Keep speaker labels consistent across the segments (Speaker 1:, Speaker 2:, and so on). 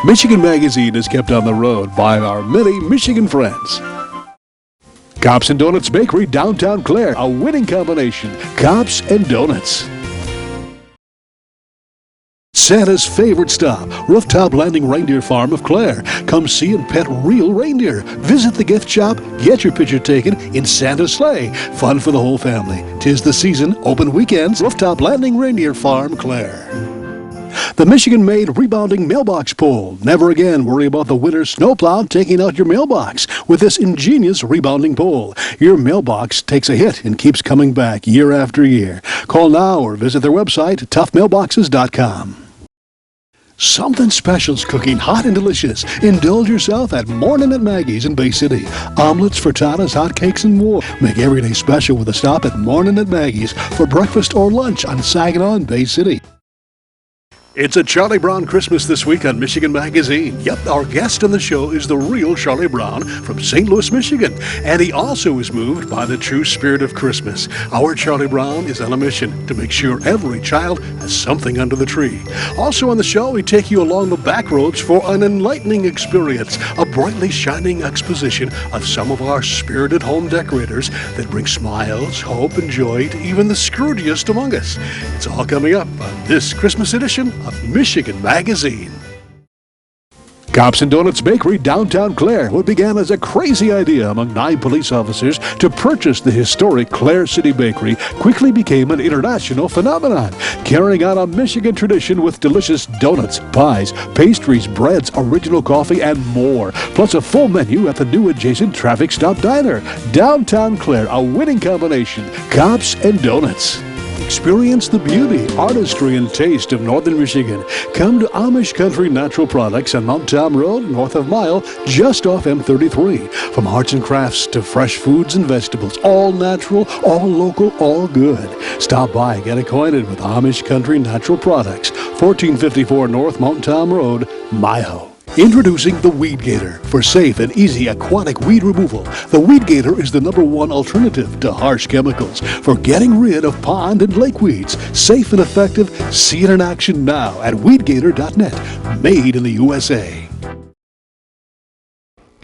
Speaker 1: Michigan Magazine is kept on the road by our many Michigan friends. Cops and Donuts Bakery, downtown Clare, a winning combination. Cops and Donuts. Santa's favorite stop, Rooftop Landing Reindeer Farm of Clare. Come see and pet real reindeer. Visit the gift shop, get your picture taken in Santa's sleigh. Fun for the whole family. 'Tis the season, open weekends, Rooftop Landing Reindeer Farm, Clare. The Michigan-made rebounding mailbox pole. Never again worry about the winter snowplow taking out your mailbox with this ingenious rebounding pole. Your mailbox takes a hit and keeps coming back year after year. Call now or visit their website, toughmailboxes.com. Something special's cooking, hot and delicious. Indulge yourself at Morning at Maggie's in Bay City. Omelets, frittatas, hotcakes, and more. Make every day special with a stop at Morning at Maggie's for breakfast or lunch on Saginaw in Bay City. It's a Charlie Brown Christmas this week on Michigan Magazine. Yep, our guest on the show is the real Charlie Brown from St. Louis, Michigan. And he also is moved by the true spirit of Christmas. Our Charlie Brown is on a mission to make sure every child has something under the tree. Also on the show, we take you along the back roads for an enlightening experience, a brightly shining exposition of some of our spirited home decorators that bring smiles, hope, and joy to even the scroogiest among us. It's all coming up on this Christmas edition of Michigan Magazine. Cops and Donuts Bakery, downtown Clare. What began as a crazy idea among 9 police officers to purchase the historic Clare City Bakery quickly became an international phenomenon, carrying on a Michigan tradition with delicious donuts, pies, pastries, breads, original coffee, and more. Plus a full menu at the new adjacent Traffic Stop Diner. Downtown Clare, a winning combination. Cops and Donuts. Experience the beauty, artistry, and taste of Northern Michigan. Come to Amish Country Natural Products on Mount Tom Road, north of Mile, just off M33. From arts and crafts to fresh foods and vegetables, all natural, all local, all good. Stop by and get acquainted with Amish Country Natural Products, 1454 North Mount Tom Road, Mile. Introducing the Weed Gator for safe and easy aquatic weed removal. The Weed Gator is the #1 alternative to harsh chemicals for getting rid of pond and lake weeds. Safe and effective. See it in action now at weedgator.net. Made in the USA.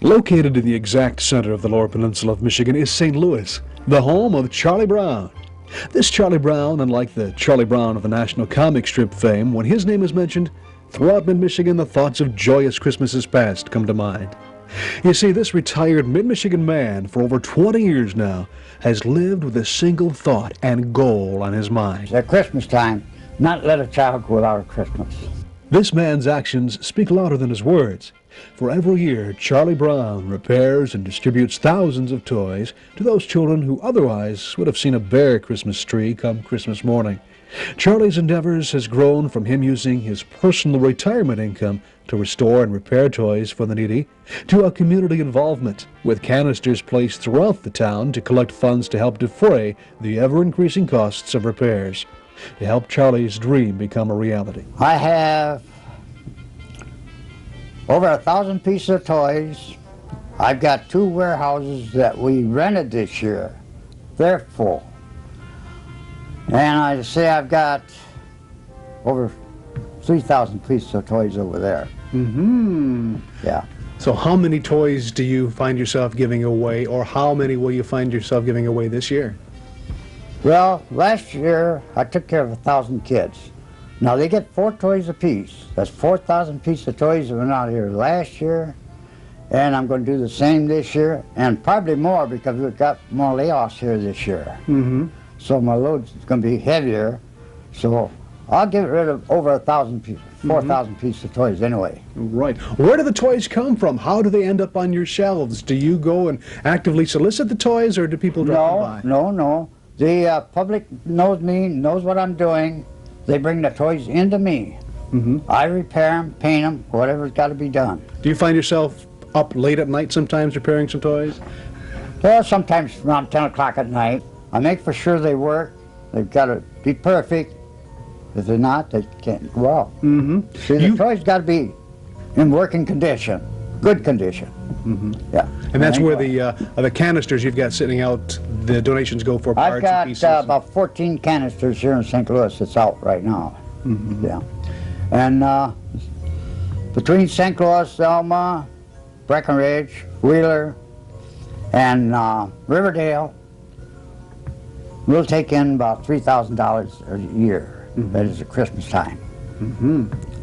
Speaker 1: Located in the exact center of the Lower Peninsula of Michigan is St. Louis, the home of Charlie Brown. This Charlie Brown, unlike the Charlie Brown of the national comic strip fame, when his name is mentioned, throughout mid-Michigan, the thoughts of joyous Christmases past come to mind. You see, this retired mid-Michigan man for over 20 years now has lived with a single thought and goal on his mind.
Speaker 2: At Christmas time, not let a child go without a Christmas.
Speaker 1: This man's actions speak louder than his words. For every year, Charlie Brown repairs and distributes thousands of toys to those children who otherwise would have seen a bare Christmas tree come Christmas morning. Charlie's endeavors has grown from him using his personal retirement income to restore and repair toys for the needy, to a community involvement with canisters placed throughout the town to collect funds to help defray the ever-increasing costs of repairs, to help Charlie's dream become a reality.
Speaker 2: I have over 1,000 pieces of toys. I've got 2 warehouses that we rented this year. They're full. And I say I've got over 3,000 pieces of toys over there.
Speaker 1: Mm-hmm.
Speaker 2: Yeah.
Speaker 1: So how many toys do you find yourself giving away, or how many will you find yourself giving away this year?
Speaker 2: Well, last year I took care of 1,000 kids. Now they get 4 toys apiece. That's 4,000 pieces of toys that went out here last year. And I'm going to do the same this year, and probably more because we've got more layoffs here this year.
Speaker 1: Mm-hmm.
Speaker 2: So my load's going to be heavier. So I'll get rid of over 1,000 pieces, 4,000 pieces of toys anyway.
Speaker 1: Right. Where do the toys come from? How do they end up on your shelves? Do you go and actively solicit the toys, or do people drop by?
Speaker 2: No. The public knows me, knows what I'm doing. They bring the toys into me.
Speaker 1: Mm-hmm.
Speaker 2: I repair them, paint them, whatever's got to be done.
Speaker 1: Do you find yourself up late at night sometimes repairing some toys?
Speaker 2: Well, sometimes around 10 o'clock at night. I make for sure they work. They've got to be perfect. If they're not, they can't go out.
Speaker 1: Mm-hmm.
Speaker 2: See, the toys got to be in working condition, good condition.
Speaker 1: Mm-hmm.
Speaker 2: Yeah.
Speaker 1: And that's where the canisters you've got sitting out, the donations go for parts and pieces.
Speaker 2: I've got about 14 canisters here in St. Louis that's out right now.
Speaker 1: Mm-hmm.
Speaker 2: Yeah. And between St. Louis, Selma, Breckenridge, Wheeler, and Riverdale, we'll take in about $3,000 a year. That is at Christmas time.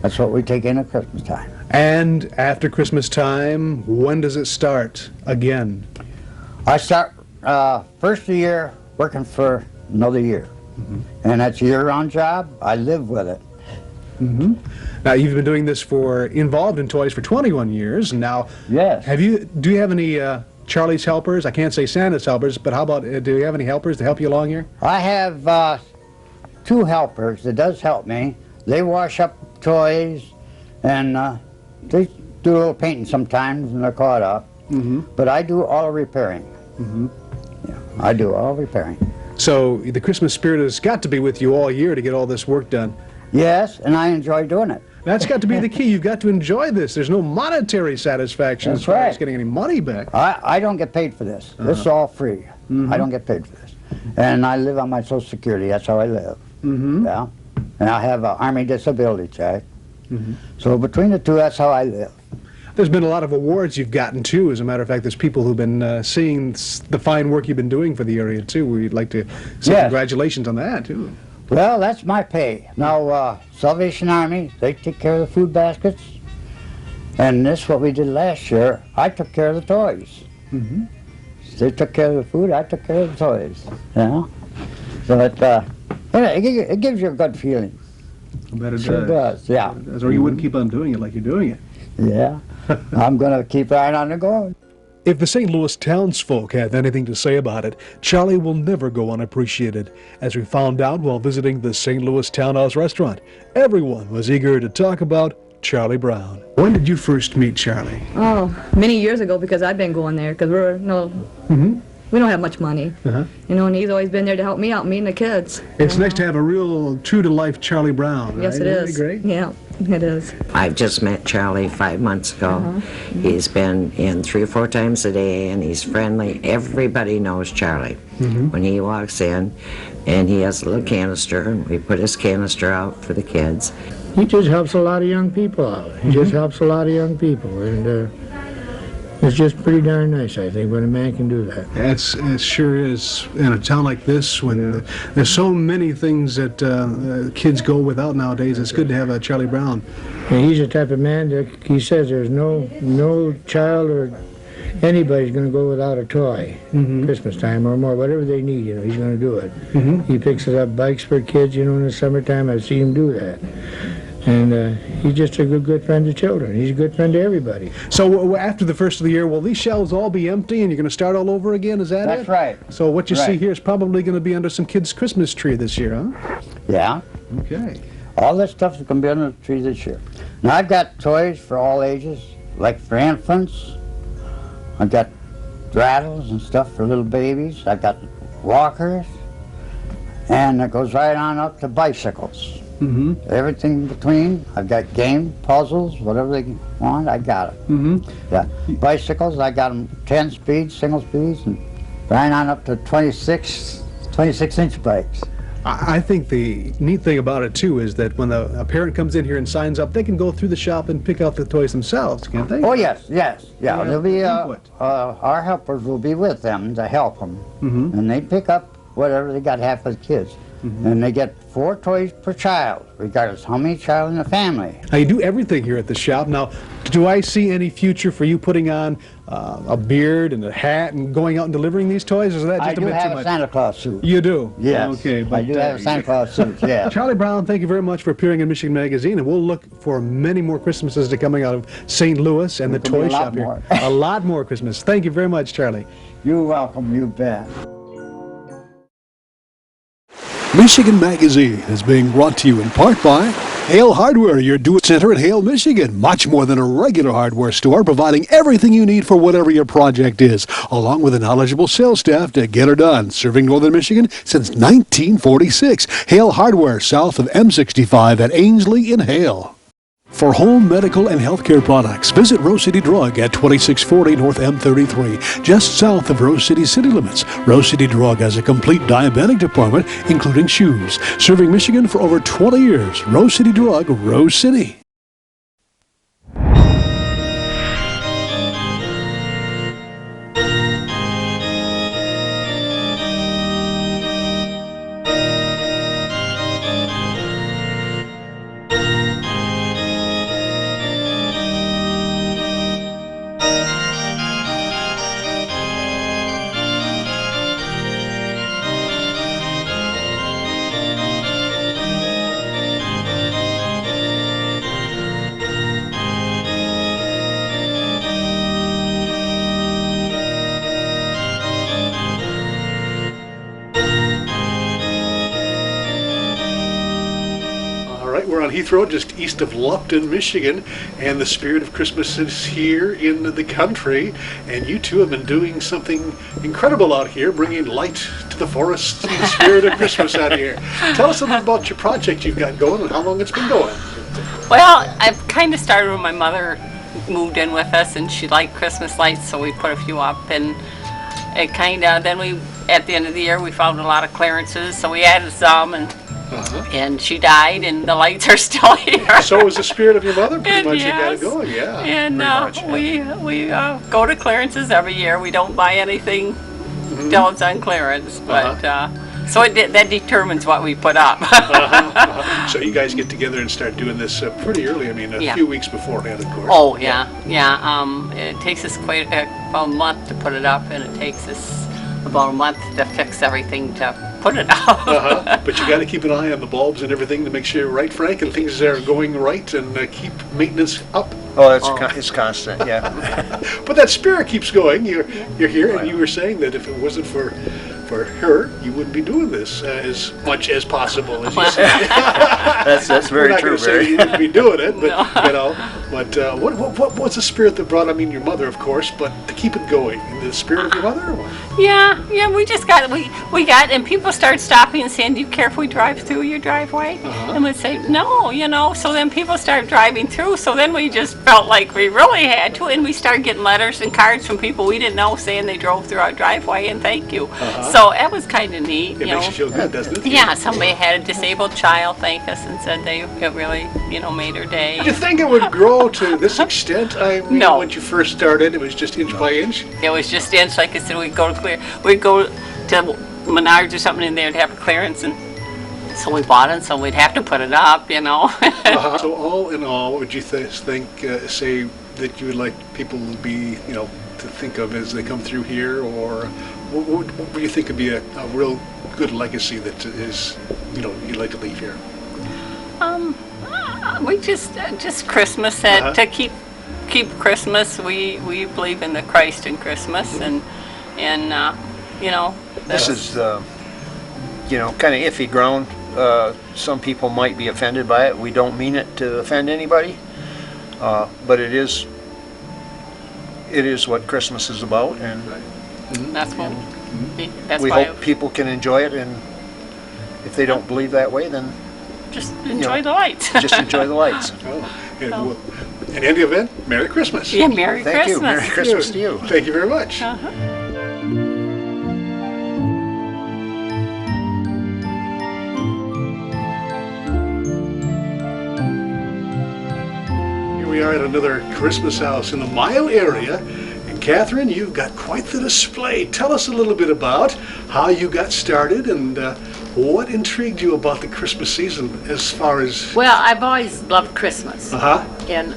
Speaker 2: That's what we take in at Christmas time.
Speaker 1: And after Christmas time, when does it start again?
Speaker 2: I start first of the year working for another year. And that's a year-round job. I live with it.
Speaker 1: Now, you've been doing this involved in toys for 21 years. Now,
Speaker 2: Yes.
Speaker 1: do you have any Charlie's helpers? I can't say Santa's helpers, but how about, do you have any helpers to help you along here?
Speaker 2: I have 2 helpers that does help me. They wash up toys, and they do a little painting sometimes when they're caught up. But I do all the repairing. Yeah, I do all repairing.
Speaker 1: So the Christmas spirit has got to be with you all year to get all this work done.
Speaker 2: Yes, and I enjoy doing it.
Speaker 1: That's got to be the key. You've got to enjoy this. There's no monetary satisfaction as far as getting any money back.
Speaker 2: I don't get paid for this. This is all free. I don't get paid for this. And I live on my Social Security. That's how I live. Yeah. And I have an Army disability check. So between the two, that's how I live.
Speaker 1: There's been a lot of awards you've gotten, too. As a matter of fact, there's people who've been seeing the fine work you've been doing for the area, too. We'd like to say congratulations on that, too.
Speaker 2: Well, that's my pay. Now, Salvation Army, they take care of the food baskets. And this is what we did last year. I took care of the toys. They took care of the food, I took care of the toys. You know? So it gives you a good feeling.
Speaker 1: I bet it
Speaker 2: Sure does, yeah.
Speaker 1: Or you wouldn't keep on doing it like you're doing it.
Speaker 2: Yeah. I'm going to keep right on it going.
Speaker 1: If the St. Louis townsfolk have anything to say about it, Charlie will never go unappreciated. As we found out while visiting the St. Louis Townhouse restaurant, everyone was eager to talk about Charlie Brown. When did you first meet Charlie?
Speaker 3: Oh, many years ago, because I've been going there, because we don't have much money. You know, and he's always been there to help me out, me and the kids.
Speaker 1: It's nice to have a real true-to-life Charlie Brown,
Speaker 3: Yes,
Speaker 1: right?
Speaker 3: it
Speaker 1: Isn't
Speaker 3: is.
Speaker 1: that great?
Speaker 3: Yeah, it is.
Speaker 4: I just met Charlie 5 months ago. He's been in 3 or 4 times a day, and he's friendly. Everybody knows Charlie. When he walks in, and he has a little canister, and we put his canister out for the kids.
Speaker 5: He just helps a lot of young people out. He just helps a lot of young people, and it's just pretty darn nice, I think, when a man can do that.
Speaker 1: It sure is. In a town like this, when there's so many things that kids go without nowadays, it's good to have a Charlie Brown.
Speaker 5: And he's the type of man that he says there's no child or anybody's going to go without a toy Christmas time or more, whatever they need, you know, he's going to do it. He picks up bikes for kids, you know, in the summertime. I've seen him do that. And he's just a good friend to children. He's a good friend to everybody.
Speaker 1: So after the first of the year, will these shelves all be empty and you're going to start all over again? Is that it?
Speaker 2: That's right.
Speaker 1: So what you see
Speaker 2: Right.
Speaker 1: here is probably going to be under some kids' Christmas tree this year, huh?
Speaker 2: Yeah.
Speaker 1: Okay.
Speaker 2: All this stuff is going to be under the tree this year. Now, I've got toys for all ages, like for infants. I've got rattles and stuff for little babies. I've got walkers. And it goes right on up to bicycles. Everything in between. I've got game, puzzles, whatever they want, I got it. Yeah. Bicycles, I got them 10 speeds, single speeds, and right on up to 26-inch bikes.
Speaker 1: I think the neat thing about it, too, is that when a parent comes in here and signs up, they can go through the shop and pick out the toys themselves, can't they?
Speaker 2: Oh, yes. Yeah. There'll be,
Speaker 1: input.
Speaker 2: our helpers will be with them to help them. And they pick up whatever they got half of the kids. And they get 4 toys per child, regardless how many child in the family.
Speaker 1: Now, you do everything here at the shop. Now, do I see any future for you putting on a beard and a hat and going out and delivering these toys, or is that just
Speaker 2: I
Speaker 1: a
Speaker 2: do
Speaker 1: bit too
Speaker 2: have a
Speaker 1: much?
Speaker 2: Santa Claus suit.
Speaker 1: You do?
Speaker 2: Yes.
Speaker 1: Okay.
Speaker 2: I do have a Santa Claus suit, yeah.
Speaker 1: Charlie Brown, thank you very much for appearing in Michigan Magazine, and we'll look for many more Christmases to coming out of St. Louis and the
Speaker 2: There'll be
Speaker 1: toy
Speaker 2: a lot
Speaker 1: shop here.
Speaker 2: more.
Speaker 1: A lot more Christmas. Thank you very much, Charlie.
Speaker 2: You're welcome, you bet.
Speaker 1: Michigan Magazine is being brought to you in part by Hale Hardware, your do-it center in Hale, Michigan. Much more than a regular hardware store, providing everything you need for whatever your project is, along with a knowledgeable sales staff to get her done. Serving Northern Michigan since 1946. Hale Hardware, south of M65 at Ainsley in Hale. For home medical and healthcare products, visit Rose City Drug at 2640 North M33, just south of Rose City city limits. Rose City Drug has a complete diabetic department, including shoes. Serving Michigan for over 20 years. Rose City Drug, Rose City. on Heathrow, just east of Lupton, Michigan, and the spirit of Christmas is here in the country. And you two have been doing something incredible out here, bringing light to the forests and the spirit of Christmas out here. Tell us a little about your project you've got going and how long it's been going.
Speaker 6: Well, I've kind of started when my mother moved in with us, and she liked Christmas lights, so we put a few up, and it kind of, then we, at the end of the year, we found a lot of clearances, so we added some, and she died, and the lights are still here.
Speaker 1: So is the spirit of your mother pretty
Speaker 6: And
Speaker 1: much you got
Speaker 6: yes.
Speaker 1: it going, yeah.
Speaker 6: And
Speaker 1: pretty much.
Speaker 6: we go to clearances every year. We don't buy anything till it's on clearance, but so that determines what we put up.
Speaker 1: So you guys get together and start doing this pretty early. I mean, a few weeks beforehand, of course.
Speaker 6: Oh yeah. It takes us quite about a month to put it up, and it takes us about a month to fix everything to put it up.
Speaker 1: But you got to keep an eye on the bulbs and everything to make sure you're right, Frank, and things are going right, and keep maintenance up.
Speaker 7: Oh, it's constant, yeah.
Speaker 1: But that spirit keeps going. You're here, and you were saying that if it wasn't for her, you wouldn't be doing this as much as possible, as you say.
Speaker 7: That's very
Speaker 1: We're not
Speaker 7: true,
Speaker 1: going to say
Speaker 7: Barry.
Speaker 1: you wouldn't be doing it, but you know. But what was the spirit that brought? I mean, your mother, of course, but to keep it going, the spirit of your mother, or what?
Speaker 6: Yeah. We just got and people started stopping and saying, "Do you care if we drive through your driveway?" And we'd say, "No," So then people started driving through. So then we just felt like we really had to, and we started getting letters and cards from people we didn't know saying they drove through our driveway and thank you. So that was kind of neat.
Speaker 1: It makes you feel good, doesn't it?
Speaker 6: Yeah, somebody had a disabled child thank us and said it really, made her day.
Speaker 1: Did you think it would grow to this extent? I mean,
Speaker 6: No.
Speaker 1: when you first started, it was just inch by inch.
Speaker 6: It was just inch, like I said, we'd go to Menards or something in there to have a clearance, and so we bought it, so we'd have to put it up,
Speaker 1: So all in all, what would you say that you would like people to be, to think of as they come through here, or what would you think would be a real good legacy that is, you'd like to leave here?
Speaker 6: We just Christmas, to keep Christmas. We believe in the Christ in Christmas, and
Speaker 7: This is, kind of iffy ground. Some people might be offended by it. We don't mean it to offend anybody, but it is what Christmas is about, and
Speaker 6: that's what. That's
Speaker 7: we
Speaker 6: why
Speaker 7: hope people can enjoy it. And if they don't believe that way, then
Speaker 6: just enjoy the lights.
Speaker 7: just enjoy the lights.
Speaker 1: In any event, Merry Christmas.
Speaker 6: Yeah, Merry
Speaker 7: Thank
Speaker 6: Christmas.
Speaker 7: you. Merry Christmas to you.
Speaker 1: Thank you very much. Here we are at another Christmas house in the Mile area. And Catherine, you've got quite the display. Tell us a little bit about how you got started and what intrigued you about the Christmas season as far as...
Speaker 8: Well, I've always loved Christmas. And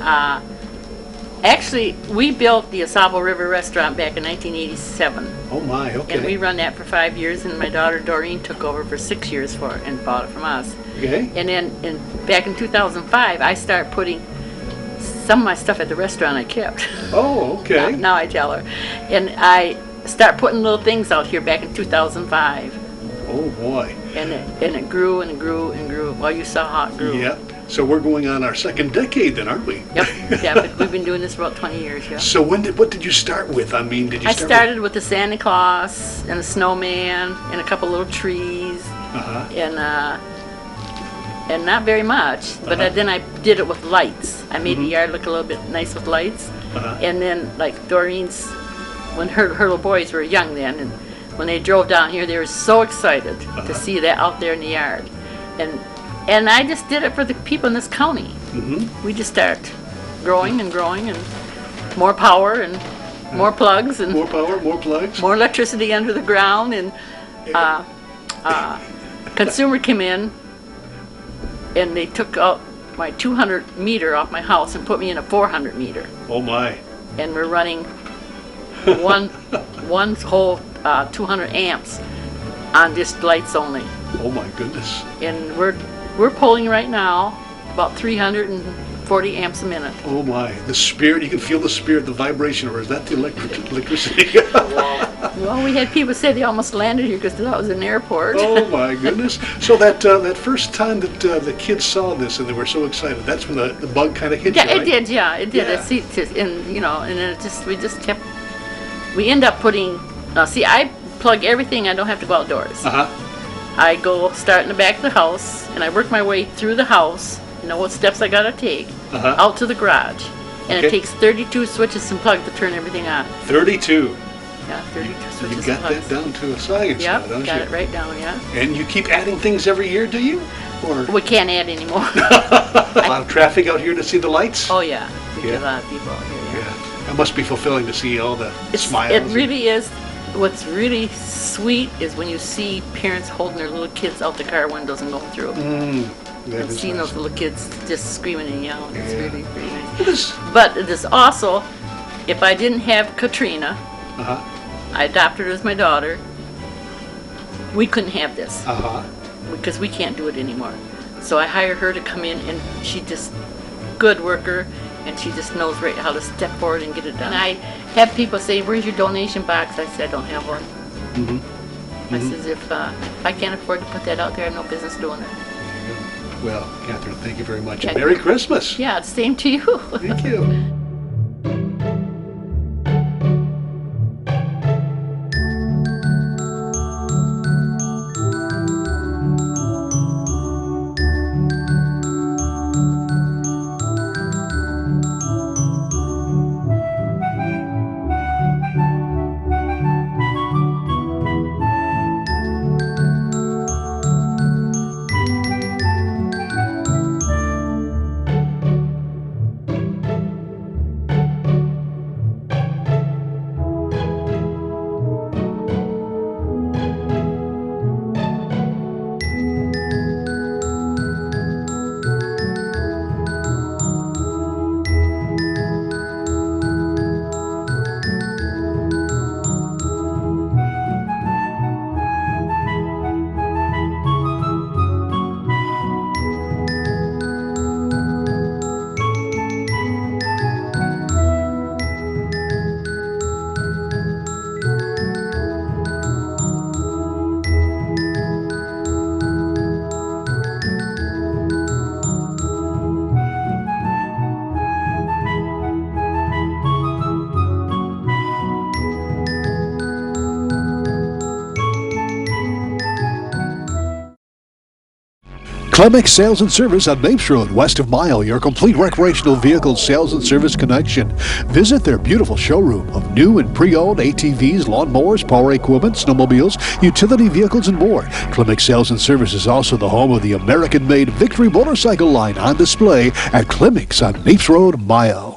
Speaker 8: actually, we built the Osabo River Restaurant back in 1987.
Speaker 1: Oh my, okay.
Speaker 8: And we run that for 5 years, and my daughter Doreen took over for 6 years for it and bought it from us.
Speaker 1: Okay.
Speaker 8: And then back in 2005, I started putting some of my stuff at the restaurant I kept.
Speaker 1: Oh, okay.
Speaker 8: Now I tell her. And I started putting little things out here back in 2005.
Speaker 1: Oh boy.
Speaker 8: And it grew and grew and grew. Well, you saw how it grew.
Speaker 1: Yep. So we're going on our second decade then, aren't we?
Speaker 8: Yep. Yeah, but we've been doing this for about 20 years, yeah.
Speaker 1: So what did you start with? I mean, did you
Speaker 8: I
Speaker 1: start
Speaker 8: started with the Santa Claus and a snowman and a couple little trees and not very much, but then I did it with lights. I made the yard look a little bit nice with lights. And then, like Doreen's, when her little boys were young then, and when they drove down here, they were so excited to see that out there in the yard. And I just did it for the people in this county. We just start growing and growing, and more power and more plugs and
Speaker 1: more power, more plugs?
Speaker 8: more electricity under the ground. And consumer came in and they took out my 200 meter off my house and put me in a 400 meter.
Speaker 1: Oh my.
Speaker 8: And we're running one whole 200 amps on just lights only.
Speaker 1: Oh my goodness.
Speaker 8: And we're pulling right now about 300 and 40 amps a minute.
Speaker 1: Oh my, the spirit, you can feel the spirit, the vibration, or is that the electricity?
Speaker 8: Well, we had people say they almost landed here because they thought it was an airport.
Speaker 1: Oh my goodness. So that first time that the kids saw this and they were so excited, that's when the bug kind of hit you,
Speaker 8: Yeah,
Speaker 1: right?
Speaker 8: it did. Yeah, it did.
Speaker 1: Yeah.
Speaker 8: And then we just kept. We end up putting. See, I plug everything. I don't have to go outdoors. I go start in the back of the house, and I work my way through the house. You know what steps I gotta take out to the garage, and it takes 32 switches and plugs to turn everything on.
Speaker 1: 32.
Speaker 8: Yeah, 32 switches.
Speaker 1: You got that down to a science now, don't you?
Speaker 8: Got it right down. Yeah.
Speaker 1: And you keep adding things every year, do you? Or
Speaker 8: We can't add anymore.
Speaker 1: a lot of traffic out here to see the lights?
Speaker 8: Oh yeah, we
Speaker 1: Yeah.
Speaker 8: get a lot of people out here. Yeah.
Speaker 1: Yeah. It must be fulfilling to see all the smiles.
Speaker 8: It really is. What's really sweet is when you see parents holding their little kids out the car windows and going through.
Speaker 1: That
Speaker 8: And
Speaker 1: is
Speaker 8: seeing
Speaker 1: nice.
Speaker 8: those little kids just screaming and yelling. It's
Speaker 1: Yeah.
Speaker 8: really, really nice.
Speaker 1: It is.
Speaker 8: But it is also, if I didn't have Katrina, I adopted her as my daughter, we couldn't have this because we can't do it anymore. So I hired her to come in, and she just good worker, and she just knows right how to step forward and get it done. And I have people say, "Where's your donation box?" I said, "I don't have one." I says, if I can't afford to put that out there, I have no business doing it.
Speaker 1: Well, Catherine, thank you very much.
Speaker 8: Yeah.
Speaker 1: Merry Christmas.
Speaker 8: Yeah, same to you.
Speaker 1: Thank you. Clemix Sales and Service on Mapes Road, west of Mile, your complete recreational vehicle sales and service connection. Visit their beautiful showroom of new and pre-owned ATVs, lawnmowers, power equipment, snowmobiles, utility vehicles, and more. Clemix Sales and Service is also the home of the American-made Victory motorcycle line on display at Clemix on Mapes Road, Mile.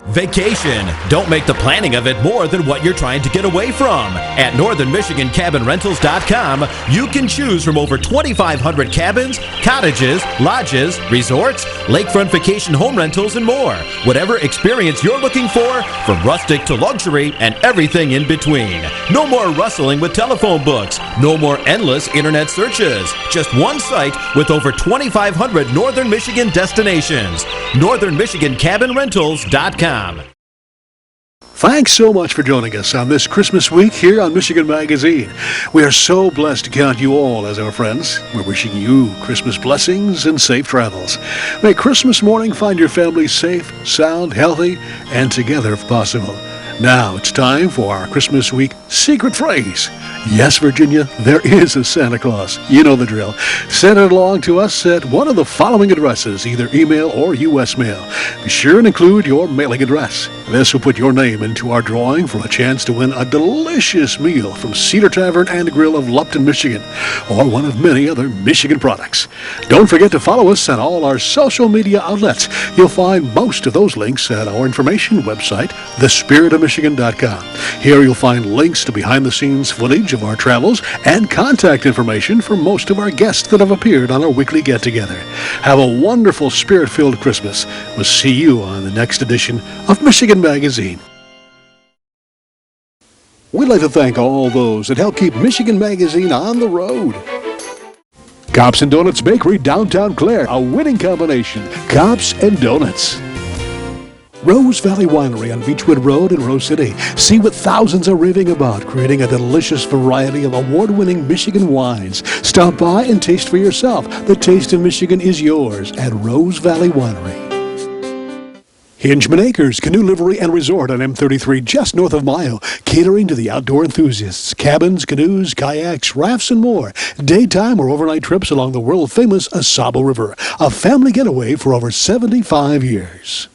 Speaker 9: Vacation. Don't make the planning of it more than what you're trying to get away from. At northernmichigancabinrentals.com, you can choose from over 2,500 cabins, cottages, lodges, resorts, lakefront vacation home rentals, and more. Whatever experience you're looking for, from rustic to luxury and everything in between. No more rustling with telephone books. No more endless internet searches. Just one site with over 2,500 Northern Michigan destinations. northernmichigancabinrentals.com.
Speaker 1: Thanks so much for joining us on this Christmas week here on Michigan Magazine. We are so blessed to count you all as our friends. We're wishing you Christmas blessings and safe travels. May Christmas morning find your family safe, sound, healthy, and together if possible. Now it's time for our Christmas week secret phrase. Yes, Virginia, there is a Santa Claus. You know the drill. Send it along to us at one of the following addresses, either email or U.S. mail. Be sure and include your mailing address. This will put your name into our drawing for a chance to win a delicious meal from Cedar Tavern and Grill of Lupton, Michigan, or one of many other Michigan products. Don't forget to follow us on all our social media outlets. You'll find most of those links at our information website, thespiritofmichigan.com. Here you'll find links to behind-the-scenes footage of our travels and contact information for most of our guests that have appeared on our weekly get-together. Have a wonderful spirit-filled Christmas. We'll see you on the next edition of Michigan Magazine. We'd like to thank all those that help keep Michigan Magazine on the road. Cops and Donuts Bakery, downtown Clare. A winning combination. Cops and Donuts. Rose Valley Winery on Beechwood Road in Rose City. See what thousands are raving about, creating a delicious variety of award-winning Michigan wines. Stop by and taste for yourself. The taste of Michigan is yours at Rose Valley Winery. Hingeman Acres, Canoe Livery and Resort on M33 just north of Mayo, catering to the outdoor enthusiasts. Cabins, canoes, kayaks, rafts, and more. Daytime or overnight trips along the world-famous Asabo River. A family getaway for over 75 years.